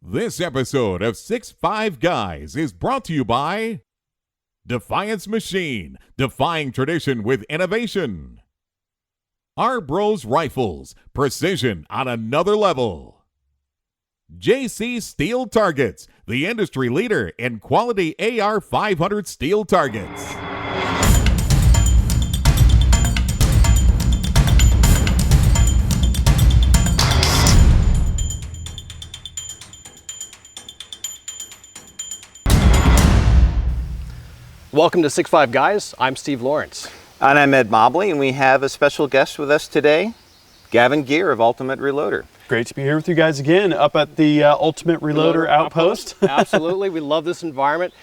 This episode of 6'5 Guys is brought to you by Defiance Machine, defying tradition with innovation. R-Bros Rifles, precision on another level. JC Steel Targets, the industry leader in quality AR-500 steel targets. Welcome to 6'5 Guys. I'm Steve Lawrence. And I'm Ed Mobley, and we have a special guest with us today, Gavin Gear of Ultimate Reloader. Great to be here with you guys again up at the Ultimate Reloader Outpost. Absolutely, we love this environment.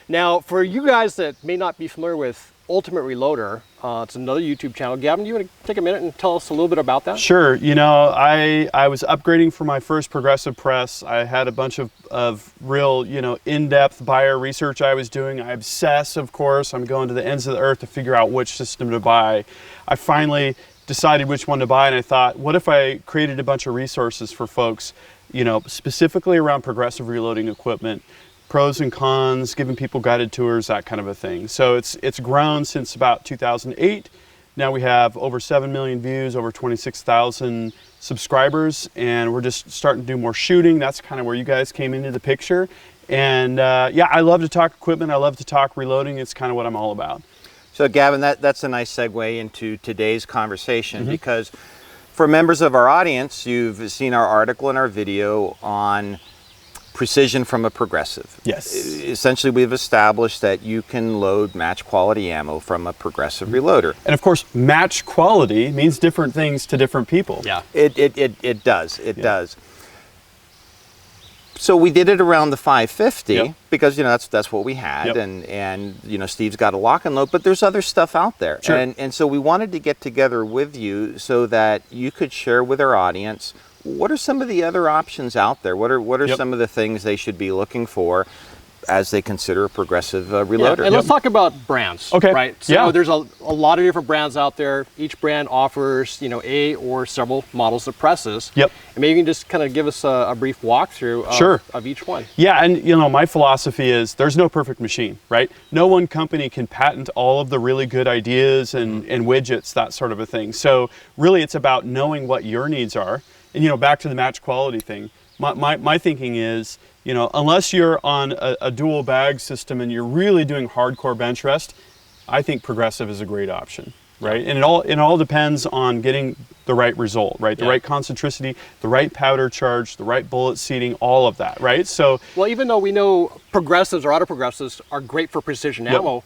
Now, for you guys that may not be familiar with Ultimate Reloader, it's another YouTube channel. Gavin, do you want to take a minute and tell us a little bit about that? Sure. You know, I was upgrading for my first progressive press. I had a bunch of real, in-depth buyer research I was doing. I obsess, of course. I'm going to the ends of the earth to figure out which system to buy. I finally decided which one to buy, and I thought, what if I created a bunch of resources for folks, specifically around progressive reloading equipment, pros and cons, giving people guided tours, that kind of a thing. So it's grown since about 2008. Now we have over 7 million views, over 26,000 subscribers, and we're just starting to do more shooting. That's kind of where you guys came into the picture. And yeah, I love to talk equipment. I love to talk reloading. It's kind of what I'm all about. So Gavin, that's a nice segue into today's conversation, because for members of our audience, you've seen our article and our video on precision from a progressive. Yes. Essentially, we've established that you can load match quality ammo from a progressive reloader. And of course, match quality means different things to different people. Yeah. It does. It does. So we did it around the 550 because that's what we had, and Steve's got a lock and load, but there's other stuff out there. Sure. And so we wanted to get together with you so that you could share with our audience what are some of the other options out there. What are some of the things they should be looking for as they consider a progressive reloader. Yeah, and let's talk about brands. Okay. Right. So there's a lot of different brands out there. Each brand offers a or several models of presses. Yep. And maybe you can just kind of give us a brief walkthrough of each one. Yeah, and my philosophy is there's no perfect machine, right? No one company can patent all of the really good ideas and widgets, that sort of a thing. So really it's about knowing what your needs are. And back to the match quality thing, my thinking is, unless you're on a dual bag system and you're really doing hardcore bench rest, I think progressive is a great option, right? And it all depends on getting the right result, right? The right concentricity, the right powder charge, the right bullet seating, all of that, right? So, well, even though we know progressives or auto progressives are great for precision ammo,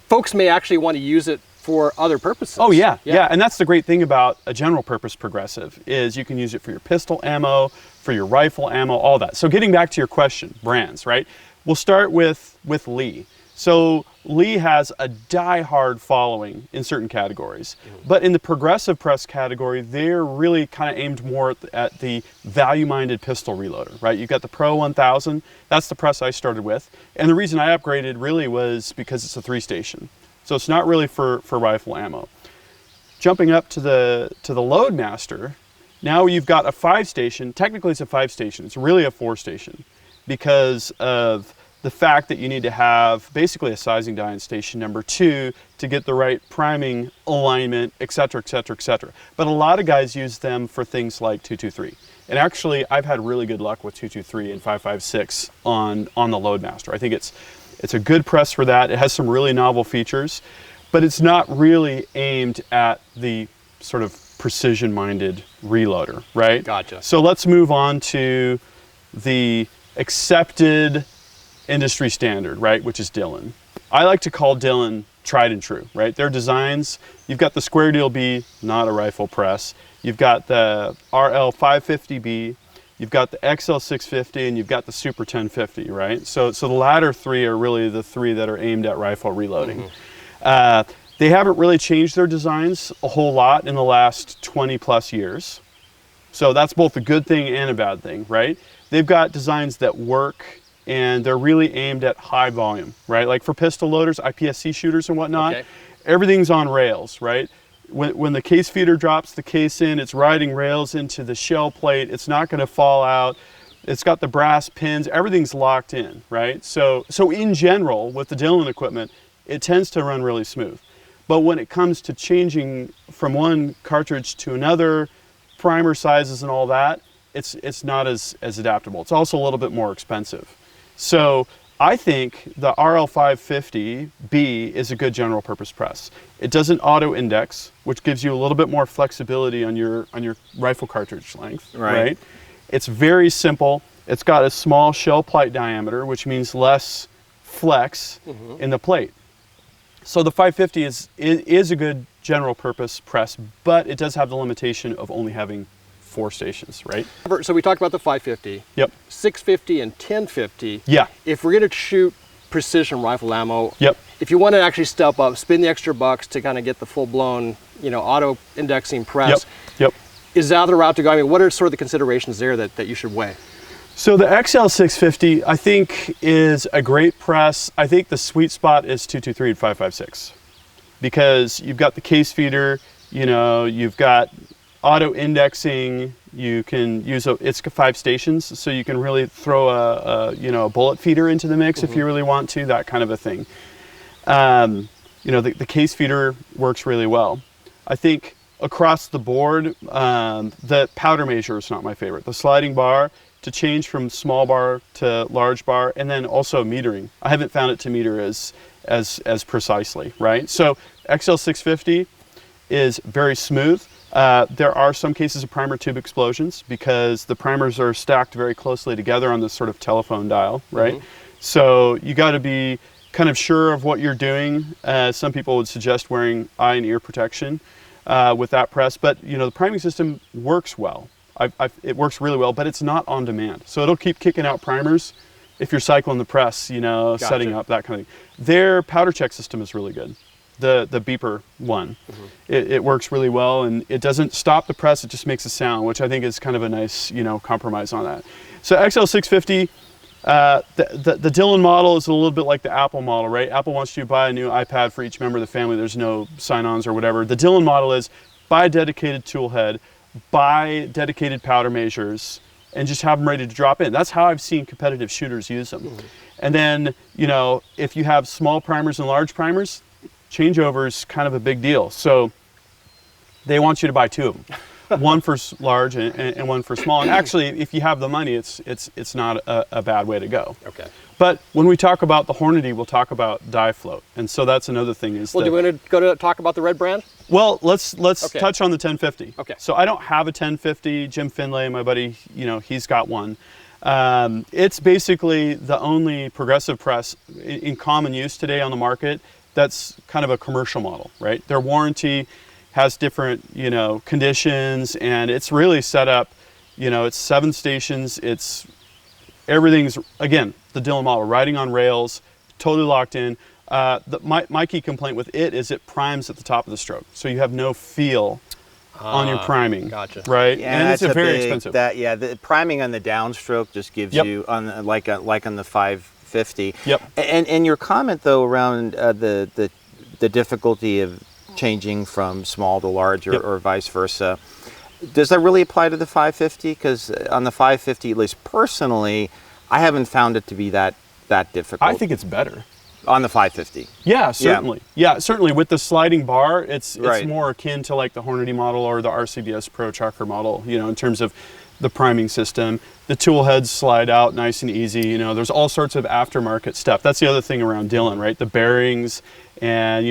folks may actually want to use it for other purposes. Oh yeah, and that's the great thing about a general purpose progressive is you can use it for your pistol ammo, for your rifle ammo, all that. So getting back to your question, brands, right? We'll start with Lee. So Lee has a die-hard following in certain categories, but in the progressive press category, they're really kind of aimed more at the value-minded pistol reloader, right? You've got the Pro 1000, that's the press I started with, and the reason I upgraded really was because it's a 3-station. So it's not really for rifle ammo. Jumping up to the Loadmaster, now you've got a 5-station. Technically it's a 5-station. It's really a 4-station because of the fact that you need to have basically a sizing die in station number 2 to get the right priming, alignment, etc., etc., etc. But a lot of guys use them for things like 223. And actually, I've had really good luck with 223 and 556 on the Loadmaster. I think it's a good press for that. It has some really novel features, but it's not really aimed at the sort of precision-minded reloader, right? Gotcha. So let's move on to the accepted industry standard, right, which is Dillon. I like to call Dillon tried and true, right? Their designs, you've got the Square Deal B, not a rifle press. You've got the RL 550B, you've got the XL 650, and you've got the Super 1050, right? So the latter three are really the three that are aimed at rifle reloading. They haven't really changed their designs a whole lot in the last 20 plus years. So that's both a good thing and a bad thing, right? They've got designs that work and they're really aimed at high volume, right? Like for pistol loaders, IPSC shooters and whatnot, everything's on rails, right? When the case feeder drops the case in, it's riding rails into the shell plate. It's not going to fall out. It's got the brass pins, everything's locked in, right? So in general, with the Dillon equipment, it tends to run really smooth. But when it comes to changing from one cartridge to another, primer sizes and all that, it's not as adaptable. It's also a little bit more expensive. So I think the RL550B is a good general purpose press. It doesn't auto index, which gives you a little bit more flexibility on your rifle cartridge length, right? It's very simple. It's got a small shell plate diameter, which means less flex in the plate. So the 550 is a good general purpose press, but it does have the limitation of only having 4 stations, right? So we talked about the 550. Yep. 650 and 1050. Yeah. If we're going to shoot precision rifle ammo, Yep. if you want to actually step up, spend the extra bucks to kind of get the full-blown, auto indexing press, Yep. is that the route to go? I mean, what are sort of the considerations there that you should weigh? So the XL650, I think, is a great press. I think the sweet spot is 223 and 556 because you've got the case feeder, you've got auto indexing. You can use it's 5 stations, so you can really throw a bullet feeder into the mix if you really want to, that kind of a thing. The case feeder works really well. I think across the board, the powder measure is not my favorite. The sliding bar to change from small bar to large bar, and then also metering. I haven't found it to meter as precisely, right? So XL650 is very smooth. There are some cases of primer tube explosions because the primers are stacked very closely together on this sort of telephone dial, right? So you got to be kind of sure of what you're doing. Some people would suggest wearing eye and ear protection with that press, but the priming system works well. It works really well, but it's not on demand. So it'll keep kicking out primers if you're cycling the press, setting up, that kind of thing. Their powder check system is really good. The beeper one. It works really well, and it doesn't stop the press, it just makes a sound, which I think is kind of a nice, compromise on that. So XL650, the Dillon model is a little bit like the Apple model, right? Apple wants you to buy a new iPad for each member of the family. There's no sign-ons or whatever. The Dillon model is buy a dedicated tool head, buy dedicated powder measures, and just have them ready to drop in. That's how I've seen competitive shooters use them. And then, if you have small primers and large primers, changeover is kind of a big deal. So they want you to buy 2 of them, one for large and one for small. And actually, if you have the money, it's not a bad way to go. Okay. But when we talk about the Hornady, we'll talk about die float, and so that's another thing. Do you want to go to talk about the red brand? Well, let's touch on the 1050. Okay. So I don't have a 1050. Jim Finlay, my buddy, he's got one. It's basically the only progressive press in common use today on the market that's kind of a commercial model, right? Their warranty has different, conditions, and it's really set up, it's 7 stations. Everything's, again, the Dillon model, riding on rails, totally locked in. My key complaint with it is it primes at the top of the stroke, so you have no feel on your priming. Gotcha. Right? Yeah, and it's very expensive. The priming on the downstroke just gives you, like on the 550. Yep. And your comment, though, around the difficulty of changing from small to large or vice versa, does that really apply to the 550? Because on the 550, at least personally, I haven't found it to be that difficult. I think it's better. On the 550. Yeah, certainly. Yeah, certainly. With the sliding bar, it's Right. more akin to like the Hornady model or the RCBS Pro Chucker model, in terms of the priming system. The tool heads slide out nice and easy. There's all sorts of aftermarket stuff. That's the other thing around Dillon, right? The bearings and,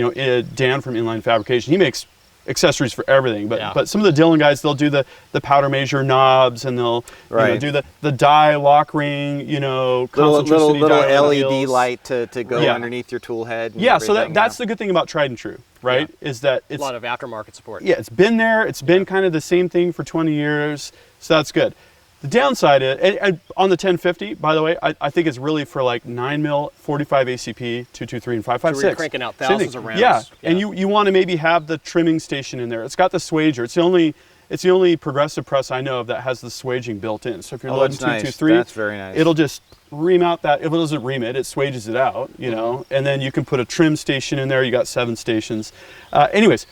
Dan from Inline Fabrication, he makes accessories for everything, but some of the Dillon guys, they'll do the powder measure knobs, and they'll do the die lock ring, little die LED light to go underneath your tool head. And so that's the good thing about Tried and True, right? Is that it's a lot of aftermarket support. Yeah, it's been there. It's been kind of the same thing for 20 years, so that's good. The downside is, and on the 1050, by the way, I think it's really for like 9mm, 45 ACP, 223, and 556. So you're cranking out thousands of rounds. Yeah, and you want to maybe have the trimming station in there. It's got the swager. It's the only progressive press I know of that has the swaging built in. So if you're loading 223, that's very nice. It'll just ream out that. If it doesn't ream it, it swages it out, and then you can put a trim station in there. You got 7 stations. Anyways,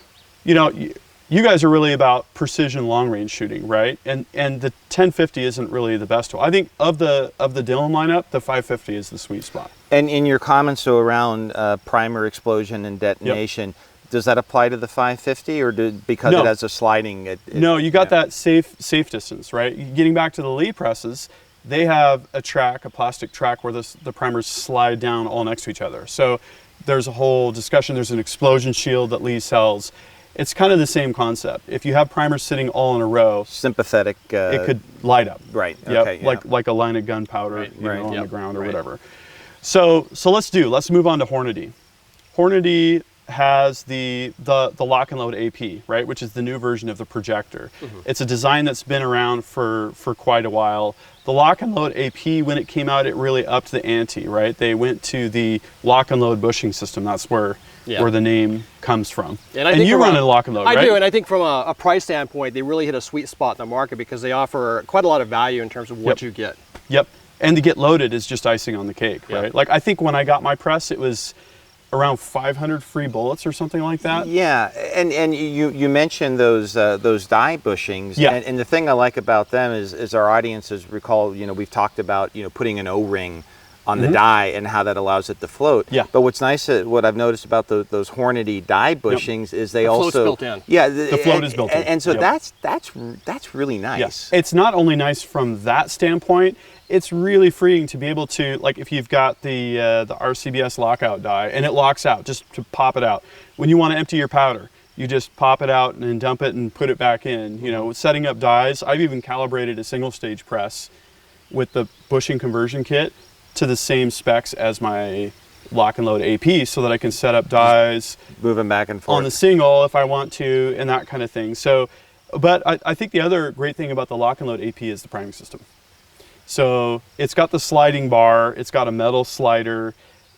you guys are really about precision long range shooting, right? And the 1050 isn't really the best tool. I think of the Dillon lineup, the 550 is the sweet spot. And in your comments so around primer explosion and detonation, does that apply to the 550, or because No. it has a sliding? No, you got that safe distance, right? Getting back to the Lee presses, they have a plastic track where the primers slide down all next to each other. So there's a whole discussion. There's an explosion shield that Lee sells. It's kind of the same concept. If you have primers sitting all in a row, Sympathetic. it could light up. Right. Yep. Okay. Yeah. Like a line of gunpowder, Right, you right, know, on yep, the ground or right. whatever. So let's move on to Hornady. Hornady has the lock and load AP, right, which is the new version of the projector. It's a design that's been around for quite a while. The lock and load AP, when it came out, it really upped the ante, right? They went to the lock and load bushing system. That's where the name comes from. And I think you from run a- a lock and load, right? I do, and I think from a price standpoint, they really hit a sweet spot in the market because they offer quite a lot of value in terms of what you get. Yep. And to get loaded is just icing on the cake, Yep. right? Like I think when I got my press, it was around 500 free bullets or something like that. Yeah, and you mentioned those die bushings, Yeah. and the thing I like about them is our audiences recall, we've talked about putting an O-ring on the die and how that allows it to float. Yeah. But what's nice, what I've noticed about those Hornady die bushings is they float's also built in. Yeah, The float is built in. and so Yep. that's really nice. Yes. It's not only nice from that standpoint, it's really freeing to be able to, like if you've got the RCBS lockout die and it locks out, just to pop it out. When you want to empty your powder, you just pop it out and then dump it and put it back in. Setting up dies, I've even calibrated a single stage press with the bushing conversion kit to the same specs as my lock and load AP so that I can set up dies Moving back and forth. on the single if I want to and that kind of thing. So, but I think the other great thing about the lock and load AP is the priming system. So it's got the sliding bar, it's got a metal slider.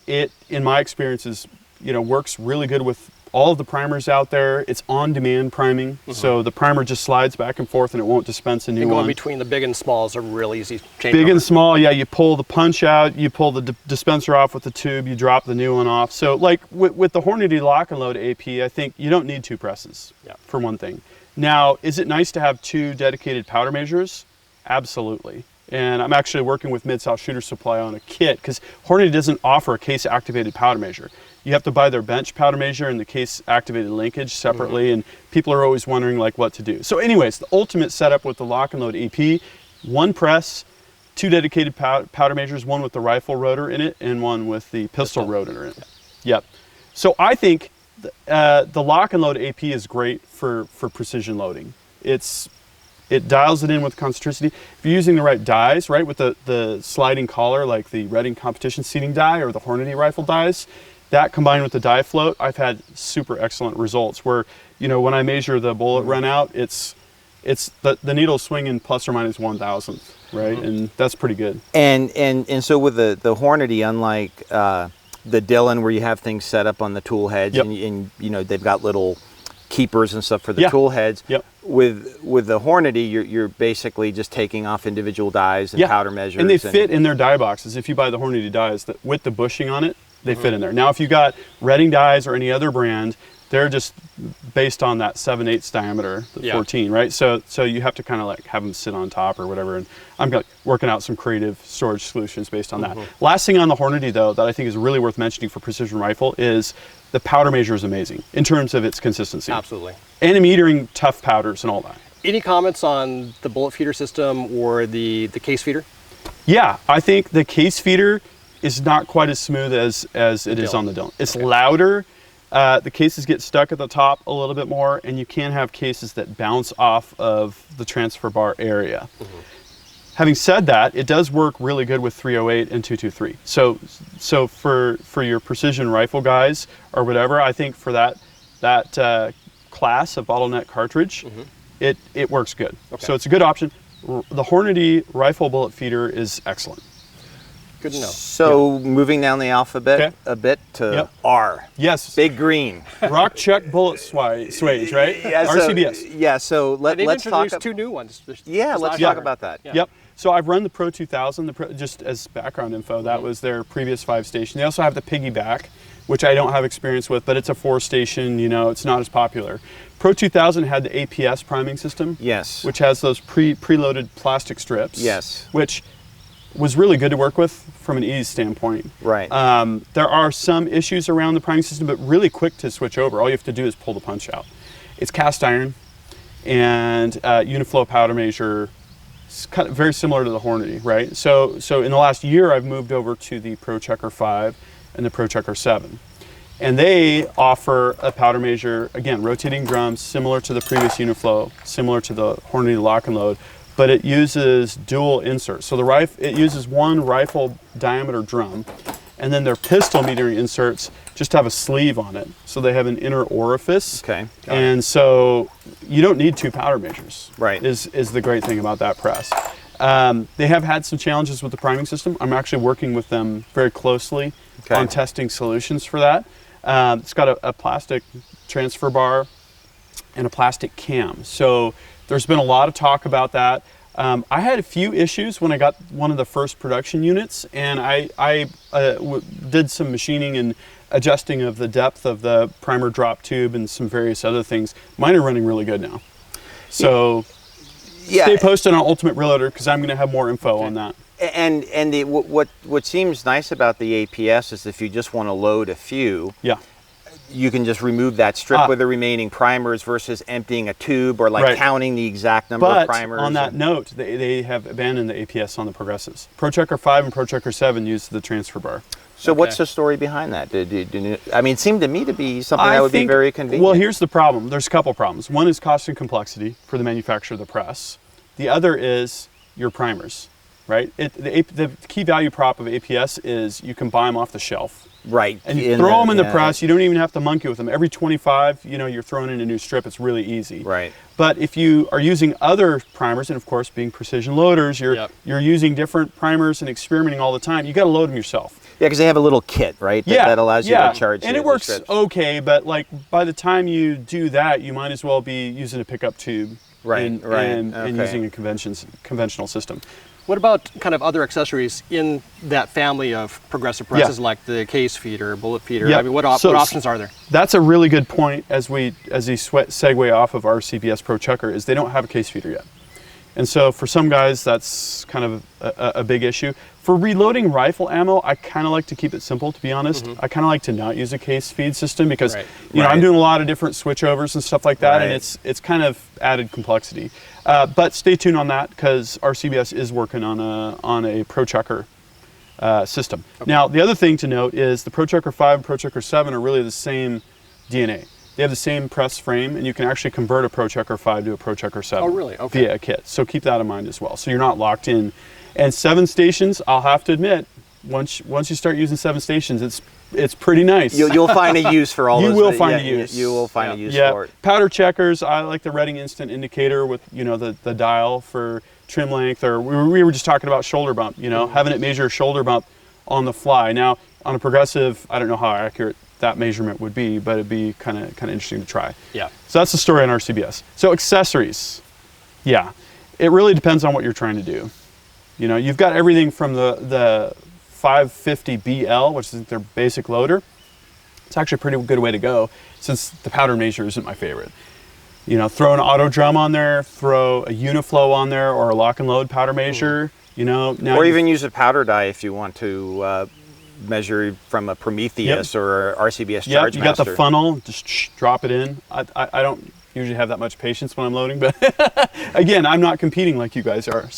It, in my experience, works really good with all of the primers out there. It's on-demand priming, so the primer just slides back and forth and it won't dispense a new And going one. between the big and small is a real easy change. Big and small, yeah, you pull the punch out, you pull the dispenser off with the tube, you drop the new one off. So like with the Hornady lock and load AP, I think you don't need two presses, for one thing. Now, is it nice to have two dedicated powder measures? Absolutely. And I'm actually working with Mid-South Shooter Supply on a kit because Hornady doesn't offer a case-activated powder measure. You have to buy their bench powder measure and the case-activated linkage separately, and people are always wondering like what to do. So anyways, the ultimate setup with the lock and load AP, one press, two dedicated powder measures, one with the rifle rotor in it and one with the pistol rotor in it. Yep. So I think the lock and load AP is great for precision loading. It dials it in with concentricity. If you're using the right dies, right, with the sliding collar, like the Redding competition seating die or the Hornady rifle dies, that combined with the die float, I've had super excellent results where, when I measure the bullet run out, it's the needle swinging plus or minus 1,000th, right? And that's pretty good. And so with the Hornady, unlike the Dillon where you have things set up on the tool heads and they've got little keepers and stuff for the tool heads. Yep. With the Hornady, you're basically just taking off individual dies and powder measures. And they fit in their die boxes. If you buy the Hornady dies with the bushing on it, they fit in there. Now, if you got Redding dies or any other brand, they're just based on that 7/8 diameter, the 14, right? So you have to kind of like have them sit on top or whatever. And I'm working out some creative storage solutions based on that. Last thing on the Hornady, though, that I think is really worth mentioning for precision rifle is the powder measure is amazing in terms of its consistency. Absolutely. And I'm metering tough powders and all that. Any comments on the bullet feeder system or the case feeder? Yeah, I think the case feeder is not quite as smooth as it is on the Dillon. It's louder. The cases get stuck at the top a little bit more, and you can have cases that bounce off of the transfer bar area. Having said that, it does work really good with 308 and 223. So for your precision rifle guys or whatever, I think for that class of bottleneck cartridge, it works good. Okay. So it's a good option. The Hornady rifle bullet feeder is excellent. Good to know. So moving down the alphabet a bit to R. Yes. Big green. Rock Chuck bullet swage, right? Yeah, RCBS. So They've let's talk. introduced two new ones. Yeah, let's talk about that. Yeah. Yep. So I've run the Pro 2000, just as background info, that was their previous 5-station. They also have the Piggyback, which I don't have experience with, but it's a 4-station, you know, it's not as popular. Pro 2000 had the APS priming system. Yes. Which has those preloaded plastic strips. Yes. Which was really good to work with from an ease standpoint. Right. There are some issues around the priming system, but really quick to switch over. All you have to do is pull the punch out. It's cast iron and Uniflow powder measure. It's kind of very similar to the Hornady, right? So in the last year, I've moved over to the Pro Checker 5 and the Pro Checker 7. And they offer a powder measure, again, rotating drums, similar to the previous Uniflow, similar to the Hornady lock and load, but it uses dual inserts. So it uses one rifle diameter drum, and then their pistol metering inserts just have a sleeve on it. So they have an inner orifice. Okay. And so you don't need 2 powder measures. Right. Is the great thing about that press. They have had some challenges with the priming system. I'm actually working with them very closely on testing solutions for that. It's got a plastic transfer bar and a plastic cam. So there's been a lot of talk about that. I had a few issues when I got one of the first production units, and I did some machining and adjusting of the depth of the primer drop tube and some various other things. Mine are running really good now. So stay posted on Ultimate Reloader because I'm going to have more info on that. And what seems nice about the APS is if you just want to load a few, you can just remove that strip with the remaining primers versus emptying a tube or counting the exact number of primers. But on that note, they have abandoned the APS on the Progressives. Pro Checker 5 and Pro Checker 7 use the transfer bar. So what's the story behind that? I mean, it seemed to me to be something that would be very convenient. Well, here's the problem. There's a couple problems. One is cost and complexity for the manufacturer of the press. The other is your primers, right? The key value prop of APS is you can buy them off the shelf. Right. And you throw them in the press. You don't even have to monkey with them. Every 25, you're throwing in a new strip. It's really easy. Right. But if you are using other primers, and of course being precision loaders, you're using different primers and experimenting all the time. You got to load them yourself. Yeah, because they have a little kit, right? That allows you to charge. And it works okay, but like by the time you do that, you might as well be using a pickup tube. And using a conventional system. What about kind of other accessories in that family of progressive presses, like the case feeder, bullet feeder? I mean, what options are there? That's a really good point as we segue off of our CBS Pro Checker, is they don't have a case feeder yet. And so for some guys, that's kind of a big issue. For reloading rifle ammo, I kind of like to keep it simple, to be honest. I kind of like to not use a case feed system because I'm doing a lot of different switchovers and stuff like that, and it's kind of added complexity. But stay tuned on that because our CBS is working on a Pro Checker system. Now, the other thing to note is the Pro Checker 5 and Pro Checker 7 are really the same DNA. They have the same press frame, and you can actually convert a Pro Checker 5 to a Pro Checker 7 via a kit. So keep that in mind as well. So you're not locked in. And 7 stations, I'll have to admit, once you start using 7 stations, it's pretty nice. You'll find a use for all those. You will find a use. You will find a use for it. Powder checkers, I like the Reading Instant Indicator with the dial for trim length, or we were just talking about shoulder bump, having it measure shoulder bump on the fly. Now, on a Progressive, I don't know how accurate that measurement would be, but it'd be kind of interesting to try. Yeah. So that's the story on our CBS. So accessories, it really depends on what you're trying to do. You've got everything from the 550 BL, which is their basic loader. It's actually a pretty good way to go since the powder measure isn't my favorite. Throw an auto drum on there, throw a Uniflow on there, or a lock and load powder measure. Now or even use a powder die if you want to measure from a Prometheus or RCBS Charge you got the funnel, just drop it in. I don't usually have that much patience when I'm loading, but again, I'm not competing like you guys are.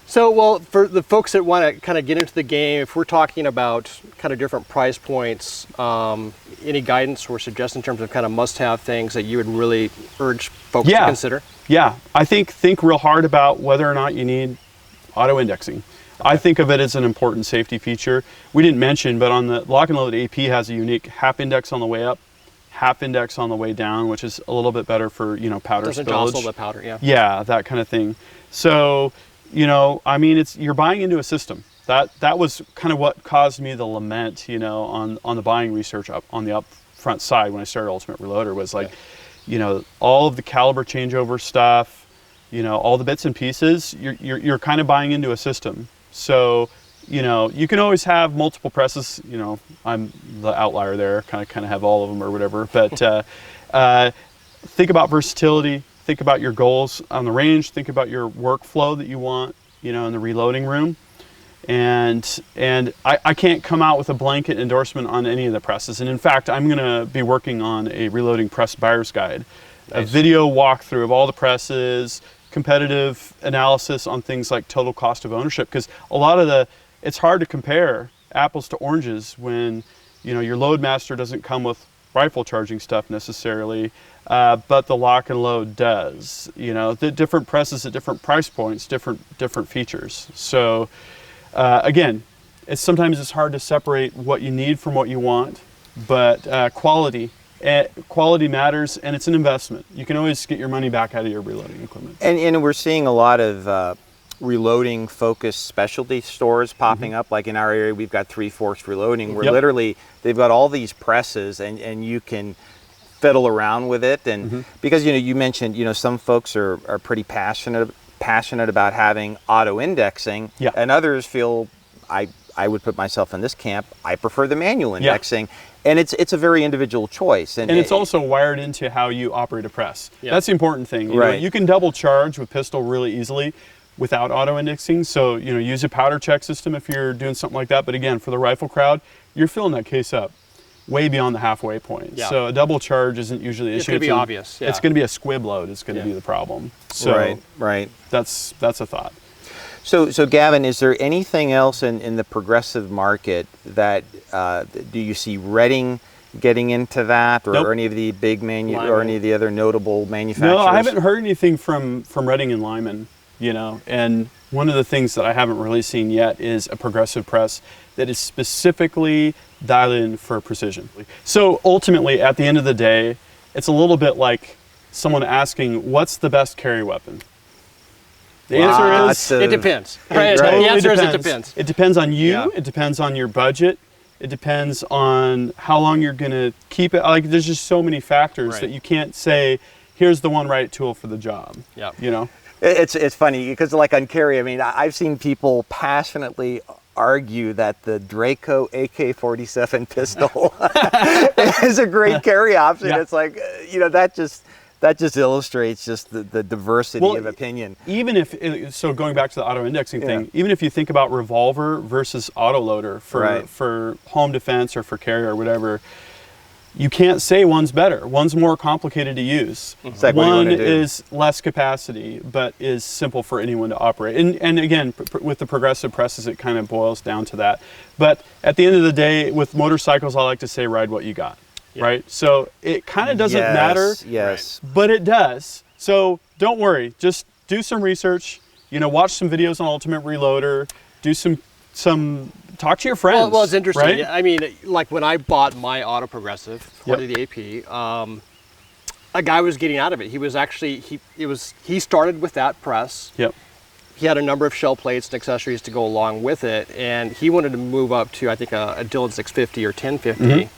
So, well, for the folks that want to kind of get into the game, if we're talking about kind of different price points, any guidance or suggestions in terms of kind of must-have things that you would really urge folks to consider? Yeah, I think real hard about whether or not you need auto-indexing. I think of it as an important safety feature. We didn't mention, but on the lock and load, AP has a unique half index on the way up, half index on the way down, which is a little bit better for powder doesn't spillage. Jostle the powder, Yeah, that kind of thing. So, you're buying into a system. That was kind of what caused me the lament, on the buying research up on the upfront side when I started Ultimate Reloader was all of the caliber changeover stuff, all the bits and pieces, you're kind of buying into a system. So, you can always have multiple presses. I'm the outlier there, kind of have all of them or whatever. But think about versatility. Think about your goals on the range. Think about your workflow that you want, in the reloading room. And I can't come out with a blanket endorsement on any of the presses. And in fact, I'm going to be working on a reloading press buyer's guide, a video walkthrough of all the presses, competitive analysis on things like total cost of ownership, because it's hard to compare apples to oranges when your Loadmaster doesn't come with rifle charging stuff necessarily, but the lock and load does. The different presses at different price points, different features. So again, sometimes it's hard to separate what you need from what you want, but quality matters, and it's an investment. You can always get your money back out of your reloading equipment. And we're seeing a lot of reloading focused specialty stores popping up. Like in our area, we've got Three Forks Reloading, where literally they've got all these presses, and you can fiddle around with it. And because you mentioned some folks are pretty passionate about having auto indexing, and others feel, I would put myself in this camp, I prefer the manual indexing. And it's a very individual choice. And it's also wired into how you operate a press. That's the important thing. Right. You can double charge with pistol really easily without auto indexing. So, use a powder check system if you're doing something like that. But again, for the rifle crowd, you're filling that case up way beyond the halfway point. Yeah. So a double charge isn't usually an issue. It's going to be obvious. It's going to be a squib load. It's going to be the problem. So right. That's a thought. So Gavin, is there anything else in the progressive market that do you see Redding getting into that, or any of the big or any of the other notable manufacturers? No, I haven't heard anything from Redding and Lyman. And one of the things that I haven't really seen yet is a progressive press that is specifically dialed in for precision. So ultimately, at the end of the day, it's a little bit like someone asking, "What's the best carry weapon?" The answer is it depends. Right? Totally the answer depends. is it depends. It depends on you. It depends on your budget. It depends on how long you're going to keep it. Like, there's just so many factors that you can't say, "Here's the one right tool for the job." Yeah. It's funny because, like, on carry, I mean, I've seen people passionately argue that the Draco AK-47 pistol is a great carry option. It's like, that just illustrates just the diversity of opinion. Even so going back to the auto indexing thing, even if you think about revolver versus autoloader for home defense or for carry or whatever, you can't say one's better. One's more complicated to use. Like one is less capacity, but is simple for anyone to operate. And again, with the progressive presses, it kind of boils down to that. But at the end of the day, with motorcycles, I like to say, ride what you got. Right? So it kind of doesn't matter, but it does. So don't worry. Just do some research, watch some videos on Ultimate Reloader, do some talk to your friends. Well, it's interesting. Right? I mean, like when I bought my auto progressive, 40 the AP, a guy was getting out of it. He was actually, he started with that press. Yep. He had a number of shell plates and accessories to go along with it, and he wanted to move up to, I think, a Dillon 650 or 1050.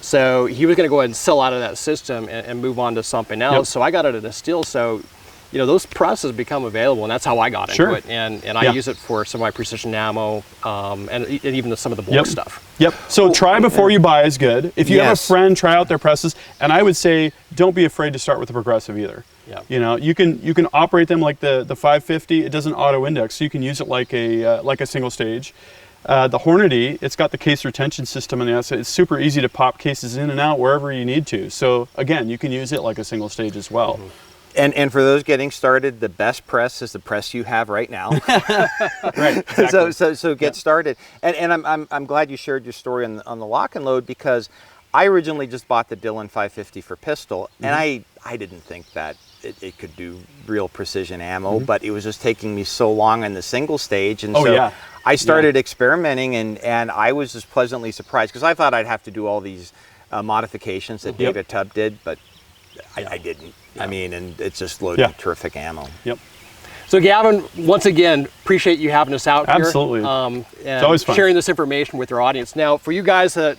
So he was going to go ahead and sell out of that system and move on to something else. So I got it at a Stihl. So, those presses become available, and that's how I got into it. And I use it for some of my precision ammo and even some of the bulk stuff. Yep. So try before you buy is good. If you have a friend, try out their presses. And I would say don't be afraid to start with the progressive either. Yeah. You can operate them like the 550. It doesn't auto index, so you can use it like a single stage. The Hornady, it's got the case retention system on the outside. It's super easy to pop cases in and out wherever you need to. So again, you can use it like a single stage as well. And for those getting started, the best press is the press you have right now. Right. Exactly. So get started. And I'm glad you shared your story on the lock and load, because I originally just bought the Dillon 550 for pistol, and I didn't think that it could do real precision ammo, but it was just taking me so long on the single stage, and I started experimenting, and I was just pleasantly surprised, because I thought I'd have to do all these modifications that David Tubb did, but I didn't. I mean, and it's just loaded terrific ammo. Yep. So Gavin, once again, appreciate you having us out here. Absolutely. And it's always fun sharing this information with your audience. Now, for you guys that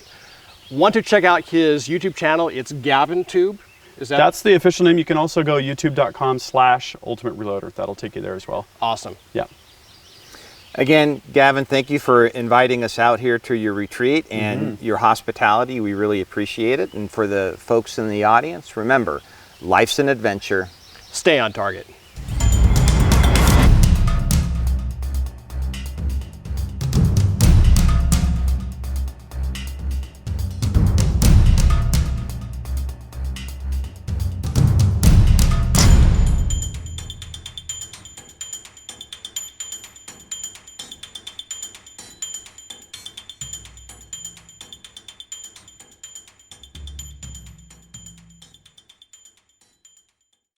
want to check out his YouTube channel, it's GavinTube. Is that That's the official name. You can also go youtube.com/Ultimate Reloader. That'll take you there as well. awesome? Yeah. Again, Gavin, thank you for inviting us out here to your retreat and your hospitality. We really appreciate it. And for the folks in the audience, remember, life's an adventure. Stay on target.